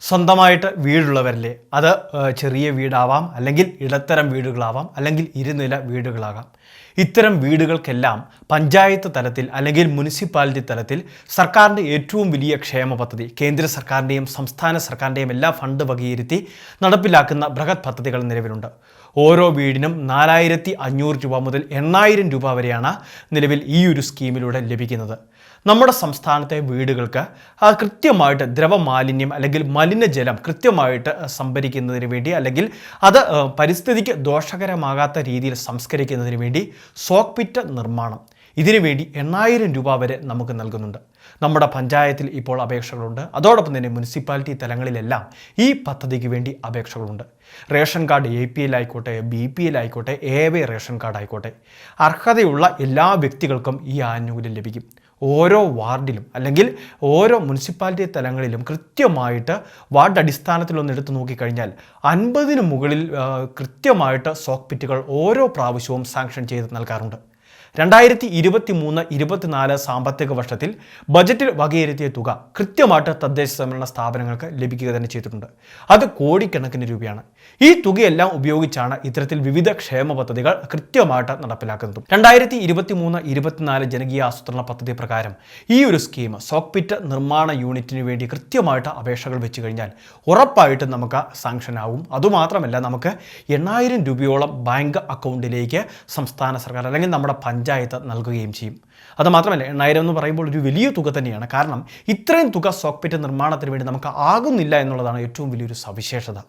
സ്വന്തമായിട്ട് വീടുള്ളവരല്ലേ അത് ചെറിയ വീടാവാം, അല്ലെങ്കിൽ ഇടത്തരം വീടുകളാവാം, അല്ലെങ്കിൽ ഇരുനില വീടുകളാകാം. ഇത്തരം വീടുകൾക്കെല്ലാം പഞ്ചായത്ത് തലത്തിൽ അല്ലെങ്കിൽ മുനിസിപ്പാലിറ്റി തലത്തിൽ സർക്കാരിൻ്റെ ഏറ്റവും വലിയ ക്ഷേമ പദ്ധതി, കേന്ദ്ര സർക്കാരിൻ്റെയും സംസ്ഥാന സർക്കാരിൻ്റെയും എല്ലാ ഫണ്ട് വകയിരുത്തി നടപ്പിലാക്കുന്ന ബൃഹത് പദ്ധതികൾ നിലവിലുണ്ട്. ഓരോ വീടിനും 4500 രൂപ മുതൽ 8000 രൂപ വരെയാണ് നിലവിൽ ഈ ഒരു സ്കീമിലൂടെ ലഭിക്കുന്നത്. നമ്മുടെ സംസ്ഥാനത്തെ വീടുകൾക്ക് കൃത്യമായിട്ട് ദ്രവമാലിന്യം അല്ലെങ്കിൽ മലിനജലം കൃത്യമായിട്ട് സംഭരിക്കുന്നതിന് വേണ്ടി, അല്ലെങ്കിൽ അത് പരിസ്ഥിതിക്ക് ദോഷകരമാകാത്ത രീതിയിൽ സംസ്കരിക്കുന്നതിന് വേണ്ടി സോക്ക് പിറ്റ് നിർമ്മാണം, ഇതിനുവേണ്ടി 8000 രൂപ വരെ നമുക്ക് നൽകുന്നുണ്ട്. നമ്മുടെ പഞ്ചായത്തിൽ ഇപ്പോൾ അപേക്ഷകളുണ്ട്. അതോടൊപ്പം തന്നെ മുനിസിപ്പാലിറ്റി തലങ്ങളിലെല്ലാം ഈ പദ്ധതിക്ക് വേണ്ടി അപേക്ഷകളുണ്ട്. റേഷൻ കാർഡ് APL ആയിക്കോട്ടെ, BPL ആയിക്കോട്ടെ, AY റേഷൻ കാർഡ് ആയിക്കോട്ടെ, അർഹതയുള്ള എല്ലാ വ്യക്തികൾക്കും ഈ ആനുകൂല്യം ലഭിക്കും. ഓരോ വാർഡിലും അല്ലെങ്കിൽ ഓരോ മുനിസിപ്പാലിറ്റി തലങ്ങളിലും കൃത്യമായിട്ട് വാർഡ് അടിസ്ഥാനത്തിലൊന്ന് എടുത്തു നോക്കിക്കഴിഞ്ഞാൽ 50-ന് മുകളിൽ കൃത്യമായിട്ട് സോക്ക് പിറ്റുകൾ ഓരോ പ്രാവശ്യവും സാങ്ഷൻ ചെയ്ത് നൽകാറുണ്ട്. 2023-24 സാമ്പത്തിക വർഷത്തിൽ ബജറ്റിൽ വകയിരുത്തിയ തുക കൃത്യമായിട്ട് തദ്ദേശ സ്വയംഭരണ സ്ഥാപനങ്ങൾക്ക് ലഭിക്കുക തന്നെ ചെയ്തിട്ടുണ്ട്. അത് കോടിക്കണക്കിന് രൂപയാണ്. ഈ തുകയെല്ലാം ഉപയോഗിച്ചാണ് ഇത്തരത്തിൽ വിവിധ ക്ഷേമ പദ്ധതികൾ കൃത്യമായിട്ട് നടപ്പിലാക്കുന്നതും. 2023-24 ജനകീയ ആസൂത്രണ പദ്ധതി പ്രകാരം ഈ ഒരു സ്കീം സോക്ക് പിറ്റ് നിർമ്മാണ യൂണിറ്റിന് വേണ്ടി കൃത്യമായിട്ട് അപേക്ഷകൾ വെച്ച് കഴിഞ്ഞാൽ ഉറപ്പായിട്ടും നമുക്ക് സാങ്ഷൻ ആവും. അതുമാത്രമല്ല, നമുക്ക് 8000 രൂപയോളം ബാങ്ക് അക്കൗണ്ടിലേക്ക് സംസ്ഥാന സർക്കാർ അല്ലെങ്കിൽ നമ്മുടെ പഞ്ചായത്ത് നൽകുകയും ചെയ്യും. അതുമാത്രമല്ല, 8000 എന്ന് പറയുമ്പോൾ ഒരു വലിയ തുക തന്നെയാണ്. കാരണം ഇത്രയും തുക സോക്ക് പിറ്റ് നിർമ്മാണത്തിന് വേണ്ടി നമുക്ക് ആകുന്നില്ല എന്നുള്ളതാണ് ഏറ്റവും വലിയൊരു സവിശേഷത.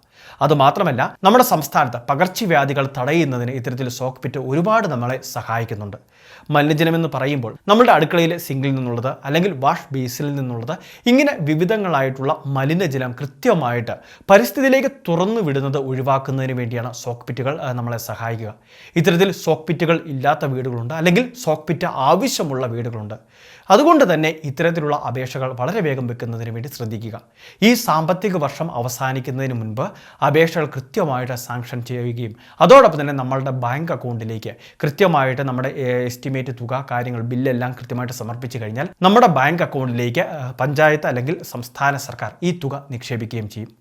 അതുമാത്രമല്ല, നമ്മുടെ സംസ്ഥാനത്ത് പകർച്ചവ്യാധികൾ തടയുന്നതിന് ഇത്തരത്തിൽ സോക്ക് പിറ്റ് ഒരുപാട് നമ്മളെ സഹായിക്കുന്നുണ്ട്. മലിനജലമെന്ന് പറയുമ്പോൾ നമ്മുടെ അടുക്കളയിലെ സിങ്കിൽ നിന്നുള്ളത് അല്ലെങ്കിൽ വാഷ് ബേസിൽ നിന്നുള്ളത്, ഇങ്ങനെ വിവിധങ്ങളായിട്ടുള്ള മലിനജലം കൃത്യമായിട്ട് പരിസ്ഥിതിയിലേക്ക് തുറന്നു വിടുന്നത് ഒഴിവാക്കുന്നതിന് വേണ്ടിയാണ് സോക്ക് പിറ്റുകൾ നമ്മളെ സഹായിക്കുക. ഇത്തരത്തിൽ സോക്ക് പിറ്റുകൾ ഇല്ലാത്ത വീടുകളുണ്ട്, അല്ലെങ്കിൽ സോക്ക് പിറ്റ് ആവശ്യമുള്ള വീടുകളുണ്ട്. അതുകൊണ്ട് തന്നെ ഇത്തരത്തിലുള്ള അപേക്ഷകൾ വളരെ വേഗം വെക്കുന്നതിന് വേണ്ടി ശ്രദ്ധിക്കുക. ഈ സാമ്പത്തിക വർഷം അവസാനിക്കുന്നതിന് മുൻപ് അപേക്ഷകൾ കൃത്യമായിട്ട് സാങ്ഷൻ ചെയ്യുകയും അതോടൊപ്പം തന്നെ നമ്മളുടെ ബാങ്ക് അക്കൗണ്ടിലേക്ക് കൃത്യമായിട്ട് നമ്മുടെ എസ്റ്റിമേറ്റ് തുക, കാര്യങ്ങൾ, ബില്ലെല്ലാം കൃത്യമായിട്ട് സമർപ്പിച്ചു കഴിഞ്ഞാൽ നമ്മുടെ ബാങ്ക് അക്കൗണ്ടിലേക്ക് പഞ്ചായത്ത് അല്ലെങ്കിൽ സംസ്ഥാന സർക്കാർ ഈ തുക നിക്ഷേപിക്കുകയും ചെയ്യും.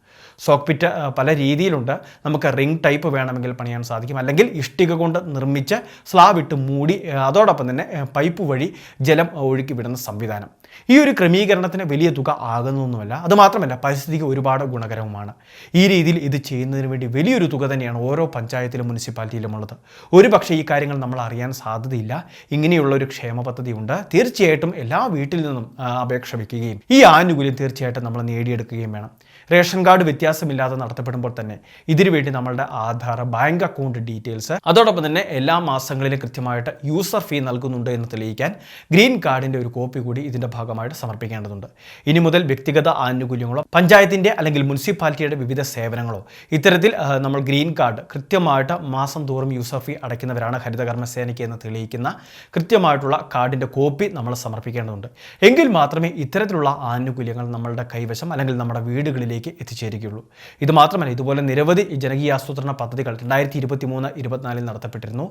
സോക്ക് പിറ്റ് പല രീതിയിലുണ്ട്. നമുക്ക് റിംഗ് ടൈപ്പ് വേണമെങ്കിൽ പണിയാൻ സാധിക്കും, അല്ലെങ്കിൽ ഇഷ്ടിക കൊണ്ട് നിർമ്മിച്ച് സ്ലാബ് ഇട്ട് മൂടി അതോടൊപ്പം തന്നെ പൈപ്പ് വഴി ജലം ഒഴുക്കി വിടുന്ന സംവിധാനം. ഈ ഒരു ക്രമീകരണത്തിന് വലിയ തുക ആകുന്നൊന്നുമല്ല. അതുമാത്രമല്ല, പരിസ്ഥിതിക്ക് ഒരുപാട് ഗുണകരവുമാണ്. ഈ രീതിയിൽ ഇത് ചെയ്യുന്നതിന് വേണ്ടി വലിയൊരു തുക തന്നെയാണ് ഓരോ പഞ്ചായത്തിലും മുനിസിപ്പാലിറ്റിയിലും ഉള്ളത്. ഒരു പക്ഷേ ഈ കാര്യങ്ങൾ നമ്മൾ അറിയാൻ സാധ്യതയില്ല. ഇങ്ങനെയുള്ള ഒരു ക്ഷേമ പദ്ധതി ഉണ്ട്. തീർച്ചയായിട്ടും എല്ലാ വീട്ടിൽ നിന്നും അപേക്ഷ വയ്ക്കുകയും ഈ ആനുകൂല്യം തീർച്ചയായിട്ടും നമ്മൾ നേടിയെടുക്കുകയും വേണം. റേഷൻ കാർഡ് വ്യത്യാസമില്ലാതെ നടത്തപ്പെടുമ്പോൾ തന്നെ ഇതിനുവേണ്ടി നമ്മളുടെ ആധാർ, ബാങ്ക് അക്കൗണ്ട് ഡീറ്റെയിൽസ്, അതോടൊപ്പം തന്നെ എല്ലാ മാസങ്ങളിലും കൃത്യമായിട്ട് യൂസർ ഫീ നൽകുന്നുണ്ട് എന്ന് തെളിയിക്കാൻ ഗ്രീൻ കാർഡിൻ്റെ ഒരു കോപ്പി കൂടി ഇതിൻ്റെ ഭാഗമായിട്ട് സമർപ്പിക്കേണ്ടതുണ്ട്. ഇനി മുതൽ വ്യക്തിഗത ആനുകൂല്യങ്ങളോ പഞ്ചായത്തിൻ്റെ അല്ലെങ്കിൽ മുനിസിപ്പാലിറ്റിയുടെ വിവിധ സേവനങ്ങളോ ഇത്തരത്തിൽ നമ്മൾ ഗ്രീൻ കാർഡ് കൃത്യമായിട്ട് മാസം തോറും യൂസർ ഫീ അടയ്ക്കുന്നവരാണ് ഹരിതകർമ്മസേനയ്ക്ക് എന്ന് തെളിയിക്കുന്ന കൃത്യമായിട്ടുള്ള കാർഡിൻ്റെ കോപ്പി നമ്മൾ സമർപ്പിക്കേണ്ടതുണ്ട്. എങ്കിൽ മാത്രമേ ഇത്തരത്തിലുള്ള ആനുകൂല്യങ്ങൾ നമ്മളുടെ കൈവശം അല്ലെങ്കിൽ നമ്മുടെ വീടുകളിലേക്ക് എത്തിച്ചേരുകയുള്ളൂ. ഇത് മാത്രമല്ല, ഇതുപോലെ നിരവധി ജനകീയ ആസൂത്രണ പദ്ധതികൾ 2023-24 നടത്തപ്പെട്ടിരുന്നു.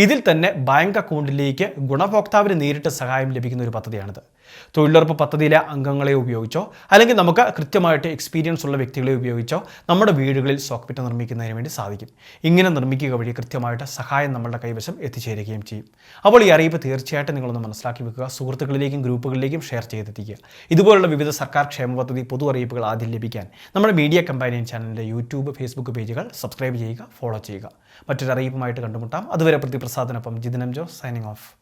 ഇതിൽ തന്നെ ബാങ്ക് അക്കൗണ്ടിലേക്ക് ഗുണഭോക്താവിന് നേരിട്ട് സഹായം ലഭിക്കുന്ന ഒരു പദ്ധതിയാണിത്. തൊഴിലുറപ്പ് പദ്ധതിയിലെ അംഗങ്ങളെ ഉപയോഗിച്ചോ അല്ലെങ്കിൽ നമുക്ക് കൃത്യമായിട്ട് എക്സ്പീരിയൻസ് ഉള്ള വ്യക്തികളെ ഉപയോഗിച്ചോ നമ്മുടെ വീടുകളിൽ സോക്ക് പിറ്റ് നിർമ്മിക്കുന്നതിന് വേണ്ടി സാധിക്കും. ഇങ്ങനെ നിർമ്മിക്കുക വഴി കൃത്യമായിട്ട് സഹായം നമ്മളുടെ കൈവശം എത്തിച്ചേരുകയും ചെയ്യും. അപ്പോൾ ഈ അറിയിപ്പ് തീർച്ചയായിട്ടും നിങ്ങളൊന്ന് മനസ്സിലാക്കി വെക്കുക. സുഹൃത്തുക്കളിലേക്കും ഗ്രൂപ്പുകളിലേക്കും ഷെയർ ചെയ്തെത്തിക്കുക. ഇതുപോലുള്ള വിവിധ സർക്കാർ ക്ഷേമ പദ്ധതി പൊതു അറിയിപ്പുകൾ ആദ്യം ലഭിക്കാൻ നമ്മുടെ മീഡിയ കമ്പാനിയൻ ചാനലിൻ്റെ യൂട്യൂബ്, ഫേസ്ബുക്ക് പേജുകൾ സബ്സ്ക്രൈബ് ചെയ്യുക, ഫോളോ ചെയ്യുക. മറ്റൊരു അറിയിപ്പുമായിട്ട് കണ്ടുമുട്ടാം. അതുവരെ പ്രതിപ്രസാദിനൊപ്പം Jithin M Jose signing of.